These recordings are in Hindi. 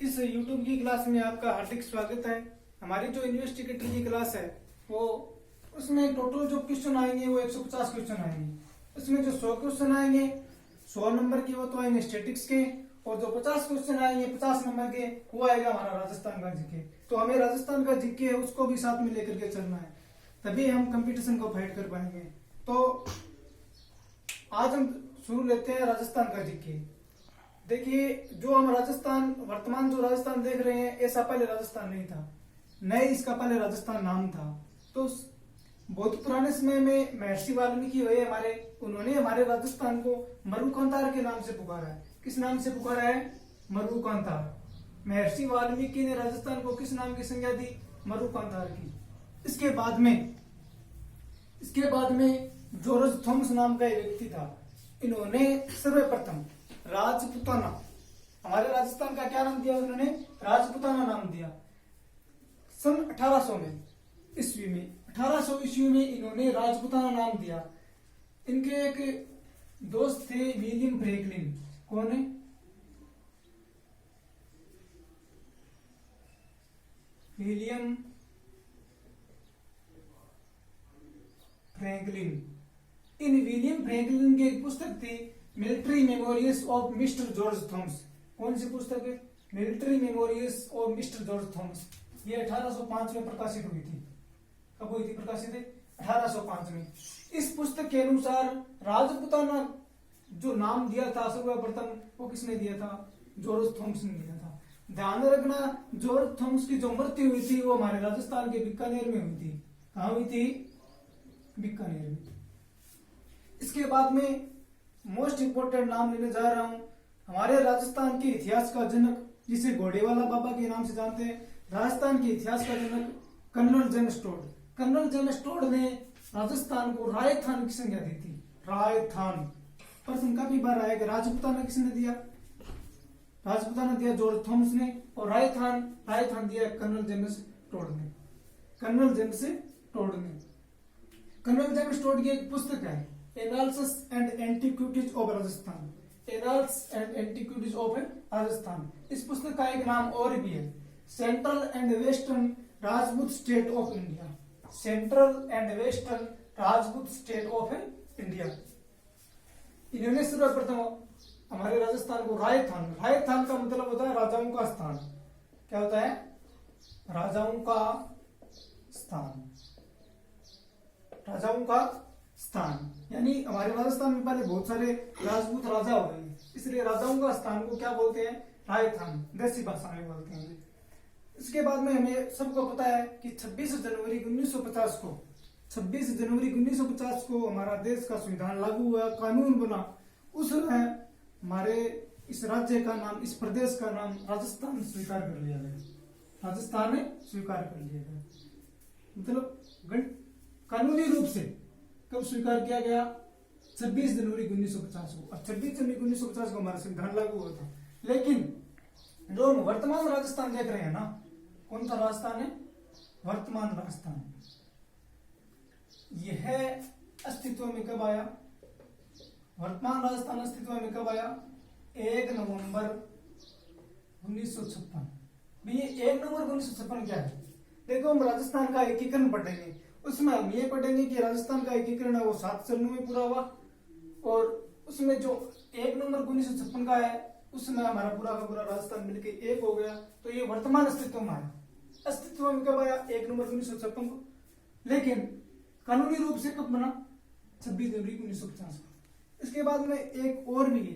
इस YouTube की क्लास में आपका हार्दिक स्वागत है। हमारी जो इन्वेस्टिगेटर की क्लास है वो उसमें टोटल जो क्वेश्चन आएंगे वो 150 क्वेश्चन आएंगे। उसमें जो 100 क्वेश्चन आएंगे 100 नंबर के वो तो आएंगे स्टैटिक्स के, और जो 50 क्वेश्चन आएंगे 50 नंबर के वो आएगा हमारा राजस्थान का जीके। तो हमें राजस्थान का जीके है उसको भी साथ में लेकर के चलना है, तभी हम कंपटीशन को फाइट कर पाएंगे। तो आज हम शुरू लेते हैं राजस्थान का जीके। देखिए, जो हम राजस्थान वर्तमान जो राजस्थान देख रहे हैं ऐसा पहले राजस्थान नहीं था, नए इसका पहले राजस्थान नाम था। तो बहुत पुराने समय में महर्षि वाल्मीकि हुए हमारे, उन्होंने हमारे राजस्थान को मरुकांतार के नाम से पुकारा है। किस नाम से पुकारा है? मरुकांतार। महर्षि वाल्मीकि ने राजस्थान को किस नाम की संज्ञा दी? मरुकांतार की। इसके बाद में जॉर्ज थॉमस नाम का एक व्यक्ति था। इन्होंने सर्वप्रथम राजपुताना, हमारे राजस्थान का क्या नाम दिया? उन्होंने राजपुताना नाम दिया। सन 1800 ईस्वी में इन्होंने राजपुताना नाम दिया। इनके एक दोस्त थे विलियम फ्रैंकलिन। कौन है? William Franklin. इन विलियम फ्रैंकलिन की एक पुस्तक थी military memorials of mister George Thomas. कौन सी पुस्तक है? Military memorials of mister George Thomas. ये 1805 में प्रकाशित हुई थी। कब हुई थी प्रकाशित? 1805 में। इस पुस्तक के अनुसार राजपुताना जो नाम दिया था सर्वप्रथम वो किसने दिया था? जॉर्ज थॉमस ने दिया था। ध्यान रखना, जॉर्ज थॉमस की जो मृत्यु हुई थी वो हमारे राजस्थान के बीकानेर में हुई थी। कहाँ हुई थी? बीकानेर में। इसके बाद में मोस्ट इंपोर्टेंट नाम लेने जा रहा हूं, हमारे राजस्थान के इतिहास का जनक, जिसे घोड़ेवाला बाबा के नाम से जानते हैं। राजस्थान के इतिहास का जनक colonel James Tod. Colonel James Tod ने राजस्थान को रायथान की संज्ञा दी थी। रायथान प्रश्न काफी बार आया कि राजपुताना किसने दिया? राजपुताना दिया जॉर्ज थॉमस ने, और रायथान दिया कर्नल जेम्स टोड ने। कर्नल जेम्स टोड की एक पुस्तक है analysis and antiquities of Rajasthan. Analysis and antiquities of Rajasthan. इस पुस्तक का एक नाम और भी है central and western Rajput state of India. Central and western Rajput state of India. इन्होंने सर्वप्रथम हमारे राजस्थान को रायथान का मतलब होता है राजाओं का स्थान। क्या होता है? राजाओं का स्थान। यानी हमारे राजस्थान में पहले बहुत सारे राजपूत राजा हो गए, इसलिए राजाओं का स्थान को क्या बोलते हैं? रायथान, देसी भाषा में बोलते हैं। इसके बाद में हमें सबको पता है कि 26 जनवरी 1950 को हमारा देश का संविधान लागू हुआ, कानून बना। उस समय हमारे इस राज्य का नाम, इस प्रदेश का नाम राजस्थान स्वीकार कर लिया गया। राजस्थान ने स्वीकार कर लिया गया, मतलब कानूनी रूप से कब स्वीकार किया गया? 26 जनवरी 1950 को। और 26 जनवरी 1950 को हमारा संविधान लागू हुआ था। लेकिन जो हम वर्तमान राजस्थान देख रहे हैं ना, कौन सा राजस्थान है? वर्तमान राजस्थान। यह अस्तित्व में कब आया? वर्तमान राजस्थान अस्तित्व में कब आया? 1 नवंबर 1956। ये 1 नवंबर 1956 क्या है? देखो, हम राजस्थान का एकीकरण पढ़ेंगे, उसमें हम ये पढ़ेंगे कि राजस्थान का एकीकरण है वो 7 चरणों में पूरा हुआ, और उसमें जो 1 नवंबर 1956 का है उसमें हमारा पूरा का पूरा राजस्थान मिलके एक हो गया। तो ये वर्तमान अस्तित्व में आया। अस्तित्व में कब आया? 1 नवंबर 1956 को। लेकिन कानूनी रूप से कब बना? 26 जनवरी 1950 को। इसके बाद में एक और भी है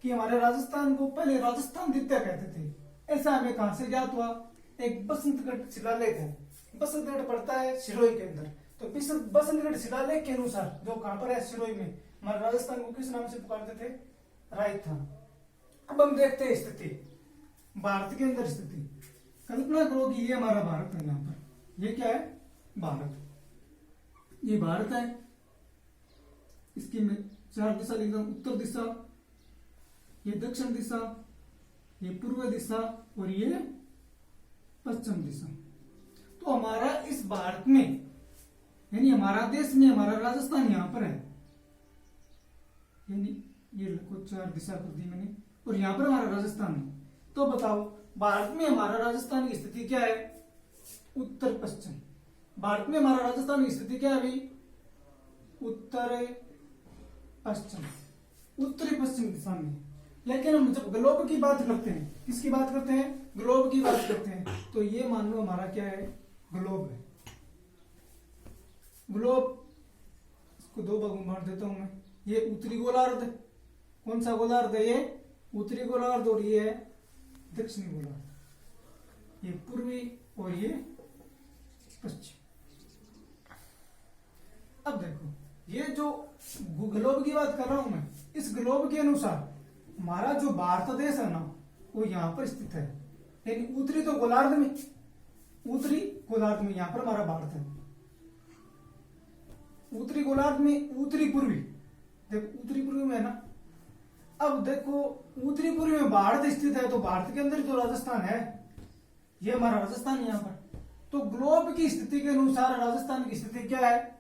कि हमारे राजस्थान को पहले राजस्थान द्वितीय कहते थे। ऐसा हमें कहां से ज्ञात हुआ? एक बसंतगढ़ शिलालेख है। बसंतगढ़ पड़ता है सिरोही के अंदर। तो बसंतगढ़ शिलालेख के अनुसार, जो कहां पर है? सिरोही में, हमारे राजस्थान को किस नाम से पुकारते थे? रायथान। अब हम देखते हैं स्थिति, भारत के अंदर स्थिति। कल्पना करो कि ये हमारा भारत है। यहाँ पर ये क्या है? भारत। ये भारत है। इसकी मैं 4 दिशा लिख रहा हूं। उत्तर दिशा, ये दक्षिण दिशा, ये पूर्व दिशा, और ये पश्चिम दिशा। तो हमारा इस भारत में, यानी हमारा देश में, हमारा राजस्थान यहां पर है। यानी ये 4 दिशा कर दी मैंने, और यहां पर हमारा राजस्थान है। तो बताओ भारत में हमारा राजस्थान की स्थिति क्या है? उत्तर पश्चिम। भारत में हमारा राजस्थान की स्थिति क्या है अभी? उत्तर पश्चिम, उत्तरी पश्चिम दिशा में। लेकिन हम जब ग्लोब की बात करते हैं, किसकी बात करते हैं? ग्लोब की बात करते हैं, तो ये मान लो हमारा क्या है? ग्लोब है। ग्लोब, इसको दो भागों में बांट देता हूं मैं। ये उत्तरी गोलार्ध, कौन सा गोलार्ध है? ये उत्तरी गोलार्ध, और ये है दक्षिणी गोलार्ध। ये पूर्वी और ये पश्चिम। अब देखो, ये जो ग्लोब की बात कर रहा हूं मैं, इस ग्लोब के अनुसार हमारा जो भारत देश है ना, वो यहां पर स्थित है। लेकिन उत्तरी तो गोलार्ध में, उत्तरी गोलार्ध में यहां पर हमारा भारत है। उत्तरी गोलार्ध में उत्तरी पूर्वी, देखो उत्तरी पूर्वी में है ना। अब देखो उत्तरी पूर्वी में भारत स्थित है, तो भारत के अंदर जो राजस्थान है, ये हमारा राजस्थान है यहाँ पर। तो ग्लोब की स्थिति के अनुसार राजस्थान की स्थिति क्या है?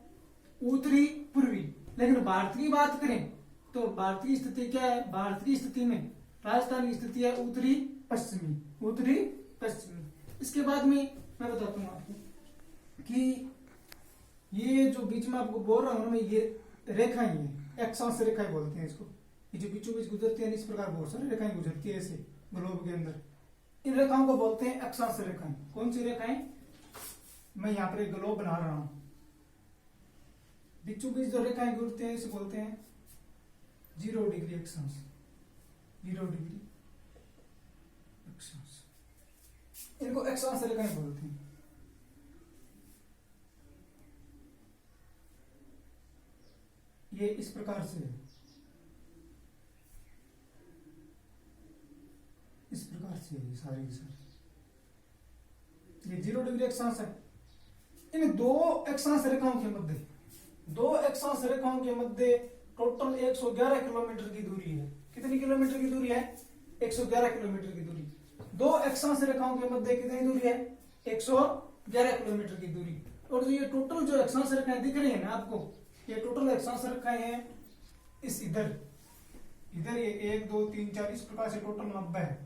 उत्तरी पूर्वी। लेकिन भारत की बात करें तो भारत की स्थिति क्या है? भारत की स्थिति में राजस्थान की स्थिति है उत्तरी पश्चिमी, उत्तरी पश्चिमी। इसके बाद में मैं बताता हूँ आपको कि ये जो बीच में आपको बोल रहा हूं मैं, ये रेखाएं हैं, एक्सांश रेखाएं बोलते हैं इसको। ये जो बीचों बीच गुजरती है, इस प्रकार बहुत सारी रेखाएं गुजरती है ऐसे ग्लोब के अंदर। इन रेखाओं को बोलते हैं अक्षांश रेखाएं। कौन सी रेखाएं? मैं यहाँ पर एक ग्लोब बना रहा हूं, बीचों बीच जो रेखाएं गुजरती हैं इसे बोलते हैं 0 डिग्री अक्षांश, 0 डिग्री अक्षांश। इनको अक्षांश रेखाएं बोलते हैं। ये इस प्रकार से है, इस प्रकार से है सारी की सारी। ये 0 डिग्री अक्षांश है। इन दो अक्षांश रेखाओं के मध्य, दो अक्षांश रेखाओं के मध्य टोटल 111 किलोमीटर की दूरी है। कितनी किलोमीटर की दूरी है? 111 किलोमीटर की दूरी। दो अक्षांश रेखाओं के मध्य कितनी दूरी है? 111 किलोमीटर की दूरी। और जो ये टोटल जो अक्षांश रेखाएं दिख रही है ना आपको, ये टोटल अक्षांश रेखाएं हैं इस इधर ये 1 2 3 4 इस प्रकार से टोटल 90 है।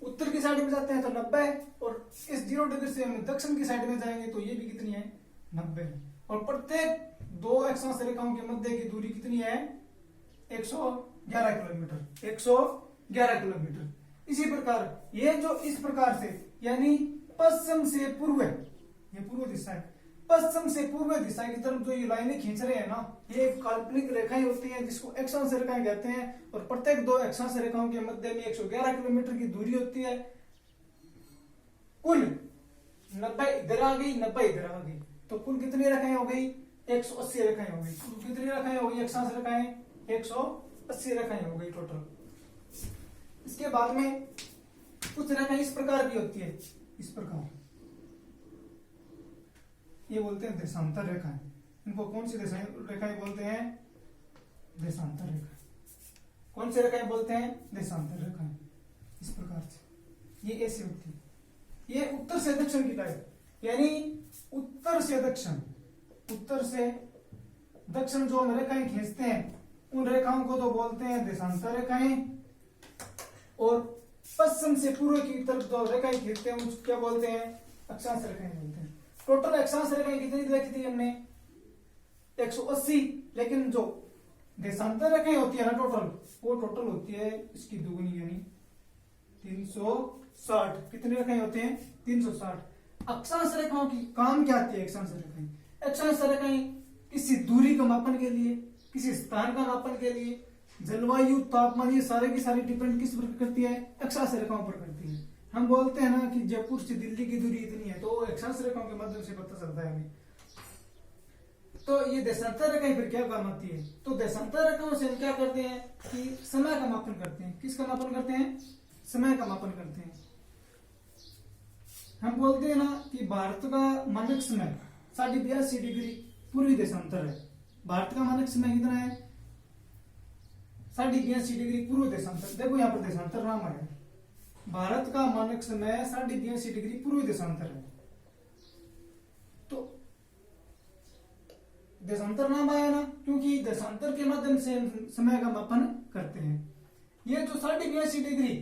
उत्तर की साइड में जाते हैं तो 90 है, और इस 0 डिग्री से हम दक्षिण की साइड में जाएंगे तो ये भी कितनी है? 90 है। और प्रत्येक दो अक्षांश रेखाओं के मध्य की दूरी कितनी है? 111 किलोमीटर, 111 किलोमीटर। इसी प्रकार ये जो इस प्रकार से, यानी पश्चिम से पूर्व, ये पूर्व दिशा है, पश्चिम से पूर्व दिशा की तरफ जो ये लाइनें खींच रहे हैं ना, ये काल्पनिक रेखाएं होती हैं जिसको अक्षांश रेखाएं कहते हैं। और प्रत्येक दो अक्षांश रेखाओं के मध्य में 111 किलोमीटर की दूरी होती है। कुल 90 इधर आ गई, 90 इधर आ गई, तो कुल कितनी रेखाएं हो गई? 180 रेखाएं हो गई। कुल कितनी रेखाएं हो गई? अक्षांश रेखाएं 180 रेखाएं हो गई टोटल। इसके बाद में कुछ रेखाएं इस प्रकार की होती है, इस प्रकार, ये बोलते हैं देशांतर रेखाएं। इनको कौन सी रेखाएं बोलते हैं? देशांतर रेखाएं। कौन सी रेखाएं बोलते हैं? देशांतर रेखाएं। इस प्रकार से ये ऐसे होती है। ये उत्तर से दक्षिण की टाइप, यानी उत्तर से दक्षिण, उत्तर से दक्षिण जो हम रेखाएं खींचते हैं उन रेखाओं को तो बोलते हैं देशांतर रेखाएं। और पश्चिम से पूर्व की तरफ जो रेखाएं खींचते हैं उसको क्या बोलते हैं? अक्षांश रेखाएं बोलते हैं। टोटल अक्षांश रेखाएं कितनी देखी थी हमने? 180। लेकिन जो देशांतर रेखाएं होती है ना टोटल, वो टोटल होती है इसकी दुगुनी, यानी 360। कितनी रेखाएं होते हैं? 360। अक्षांश रेखाओं की काम क्या आती है? अक्षांश रेखाएं, अक्षांश रेखाएं किसी दूरी का मापन के लिए, किसी स्थान का मापन के लिए, जलवायु, तापमान, ये सारे की सारी डिपेंड किस पर करती है? अक्षांश रेखाओं पर करती है। हम बोलते हैं ना कि जयपुर से दिल्ली की दूरी इतनी है, तो अक्षांश रेखाओं के माध्यम से पता चलता है हमें। तो ये देशांतर रेखाएं फिर क्या काम आती है? तो देशांतर रेखाओं से हम क्या करते हैं कि समय का मापन करते हैं। किसका मापन करते हैं? समय का मापन करते हैं। हम बोलते हैं ना कि भारत का मानक समय 82.5 डिग्री पूर्वी देशांतर है। भारत का मानक समय कितना है? 82.5 डिग्री पूर्व देशांतर। देखो यहाँ पर देशांतर नाम आया, भारत का मानक समय 82.5 डिग्री पूर्व देशांतर है। तो देशांतर नाम आया ना, क्योंकि देशांतर के माध्यम से हम समय का मापन करते हैं। ये जो 82.5 डिग्री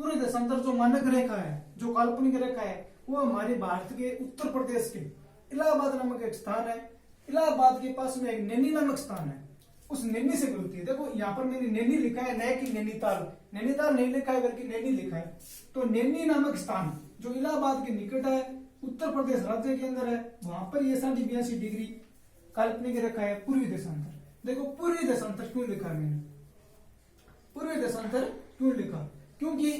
पूर्वी देशांतर जो मानक रेखा है, जो काल्पनिक रेखा है, वो हमारे भारत के उत्तर प्रदेश के इलाहाबाद नामक एक स्थान है। इलाहाबाद के पास में एक नैनी नामक स्थान है, उस नैनी से गुजरती है। देखो यहाँ पर मैंने नैनी लिखा है, न कि नैनीताल। नैनीताल नहीं लिखा है बल्कि नैनी लिखा है। तो नैनी नामक स्थान जो इलाहाबाद के निकट है, उत्तर प्रदेश राज्य के अंदर है, वहां पर ये 82 डिग्री काल्पनिक रेखा है पूर्वी देशांतर। देखो पूर्वी देशांतर क्यों लिखा मैंने, पूर्वी देशांतर क्यों लिखा, क्योंकि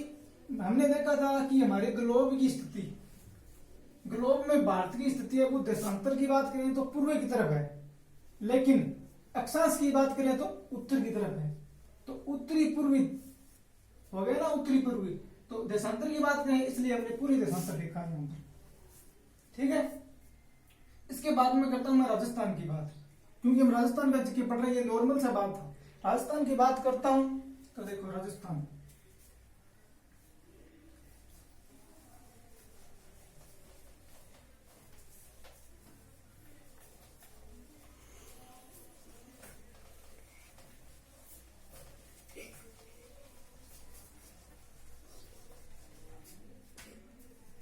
हमने देखा था कि हमारे ग्लोब की स्थिति, ग्लोब में भारत की स्थिति है वो देशांतर की बात करें तो पूर्व की तरफ है, लेकिन अक्षांश की बात करें तो उत्तर की तरफ है। तो उत्तरी पूर्वी हो गया ना, उत्तरी पूर्वी। तो देशांतर की बात करें इसलिए हमने पूरी देशांतर लिखा है यहाँ पर, ठीक है। इसके बाद में करता हूं मैं राजस्थान की बात, क्योंकि हम राजस्थान राज्य की पढ़ रहे हैं, नॉर्मल सा बात था। राजस्थान की बात करता हूं तो देखो राजस्थान,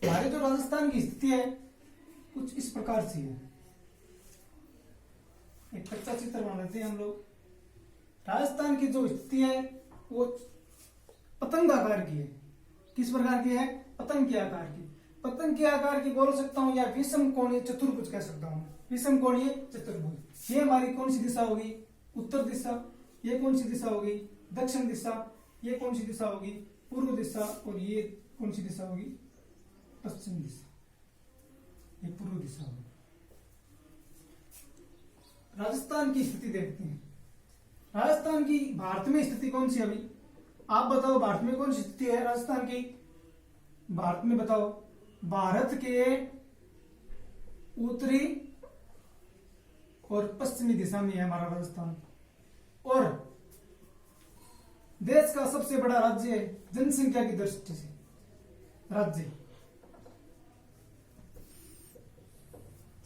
हमारे जो राजस्थान की स्थिति है कुछ इस प्रकार से है। एक कच्चा चित्र बना लेते हैं हम लोग। राजस्थान की जो स्थिति है वो पतंग आकार की है। किस प्रकार की है? पतंग के आकार की। पतंग के आकार की बोल सकता हूं, या विषम कोणीय चतुर्भुज कह सकता हूं। विषम कोणीय चतुर्भुज, ये हमारी कौन सी दिशा होगी? उत्तर दिशा। ये कौन सी दिशा होगी? दक्षिण दिशा। ये कौन सी दिशा होगी? पूर्व दिशा। और ये कौन सी दिशा होगी? पश्चिम दिशा। ये पूर्व दिशा होगी। राजस्थान की स्थिति देखते हैं। राजस्थान की भारत में स्थिति कौन सी? अभी आप बताओ, भारत में कौन सी स्थिति है राजस्थान की? भारत में बताओ। भारत के उत्तरी और पश्चिमी दिशा में है हमारा राजस्थान, और देश का सबसे बड़ा राज्य है जनसंख्या की दृष्टि से। राज्य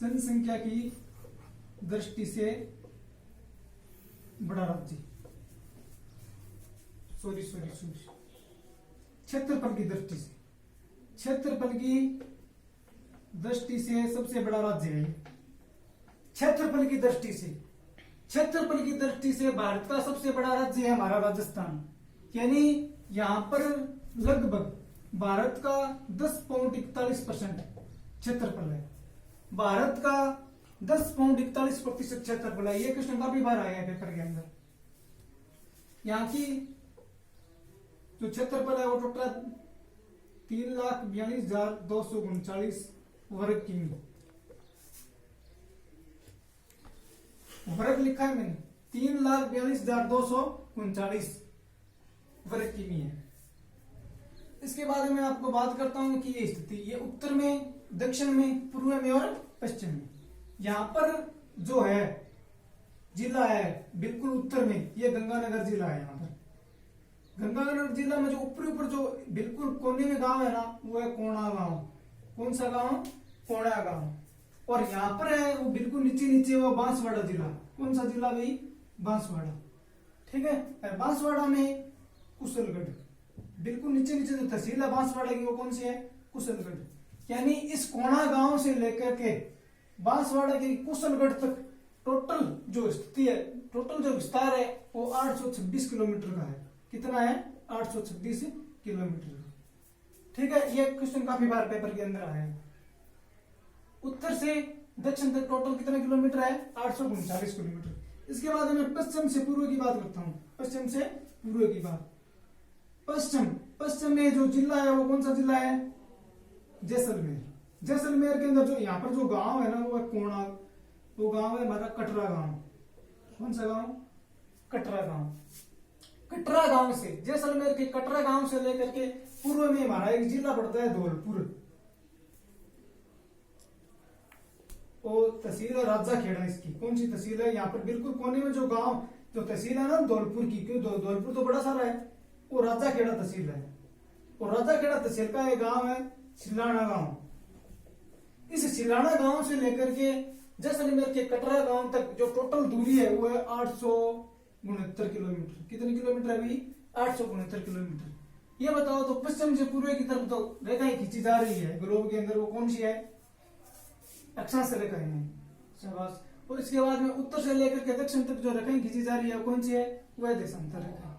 जनसंख्या की दृष्टि से बड़ा राज्य, सॉरी क्षेत्रफल की दृष्टि से, क्षेत्रफल की दृष्टि से सबसे बड़ा राज्य है। क्षेत्रफल की दृष्टि से, क्षेत्रफल की दृष्टि से भारत का सबसे बड़ा राज्य है हमारा राजस्थान। यानी यहां पर लगभग भारत का 10.41% क्षेत्रफल है। भारत का 10.41% क्षेत्रफल है। ये क्वेश्चन काफी बार आया है पेपर के अंदर। यहाँ की जो क्षेत्रफल है वो टोटल 3,42,239 वर्ग किमी। वर्ग लिखा है मैंने, 3,42,239 वर्ग किमी है। इसके बारे में आपको बात करता हूं कि ये स्थिति, ये उत्तर में, दक्षिण में, पूर्व में और पश्चिम में। यहां पर जो है जिला है बिल्कुल उत्तर में, ये गंगानगर जिला है। यहाँ पर गंगानगर जिला में जो ऊपर जो बिल्कुल कोने में गांव है ना, वो है कोणा गांव। कौन सा गांव? कोणा गांव। और यहाँ पर है वो बिल्कुल नीचे वो बांसवाड़ा जिला। कौन सा जिला भाई? बांसवाड़ा। ठीक है। बांसवाड़ा में कुशलगढ़, बिल्कुल नीचे जो तहसील है बांसवाड़ा की, वो कौन सी है? कुशलगढ़। यानी इस कोणा गांव से लेकर के बांसवाड़ा के कुशलगढ़ तक टोटल जो स्थिति है, टोटल जो विस्तार है वो 826 किलोमीटर का है। कितना है? 826 किलोमीटर। ठीक है। ये क्वेश्चन काफी बार पेपर के अंदर आया है। उत्तर से दक्षिण तक टोटल कितना किलोमीटर है? 839 किलोमीटर। इसके बाद मैं पश्चिम से पूर्व की बात करता हूं। पश्चिम से पूर्व की बात। पश्चिम में जो जिला है वो कौन सा जिला है? जैसलमेर। जैसलमेर के अंदर जो यहाँ पर जो गांव है ना, वो है कोणा। वो गांव है हमारा कटरा गांव। कौन सा गांव? कटरा गांव। कटरा गांव से, जैसलमेर के कटरा गांव से लेकर के पूर्व में हमारा एक जिला पड़ता है धौलपुर। वो तहसील है राजाखेड़ा। इसकी कौन सी तहसील है? यहाँ पर बिल्कुल कोने में जो गांव, जो तहसील है ना धौलपुर की, क्यों धौलपुर तो बड़ा सारा है, वो राजाखेड़ा तहसील है। और राजाखेड़ा तहसील का एक गांव है सिलाना गांव। इस सिलाना गांव से लेकर के जैसलमेर के कटरा गांव तक जो टोटल दूरी है वो है 869 किलोमीटर। कितने किलोमीटर है भाई? 869 किलोमीटर। ये बताओ तो पश्चिम से पूर्व की तरफ तो रेखाएं खींची जा रही है ग्लोब के अंदर, वो कौन सी है? अक्षांश रेखाएं हैं। शाबाश। और इसके बाद में उत्तर से लेकर के दक्षिण तक जो रेखाएं खींची जा रही है कौन सी है? वह देशांतर रेखा।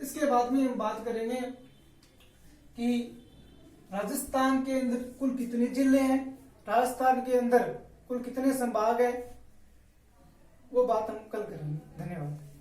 इसके बाद में हम बात करेंगे कि राजस्थान के अंदर कुल कितने जिले हैं, राजस्थान के अंदर कुल कितने संभाग है, वो बात हम कल करेंगे। धन्यवाद।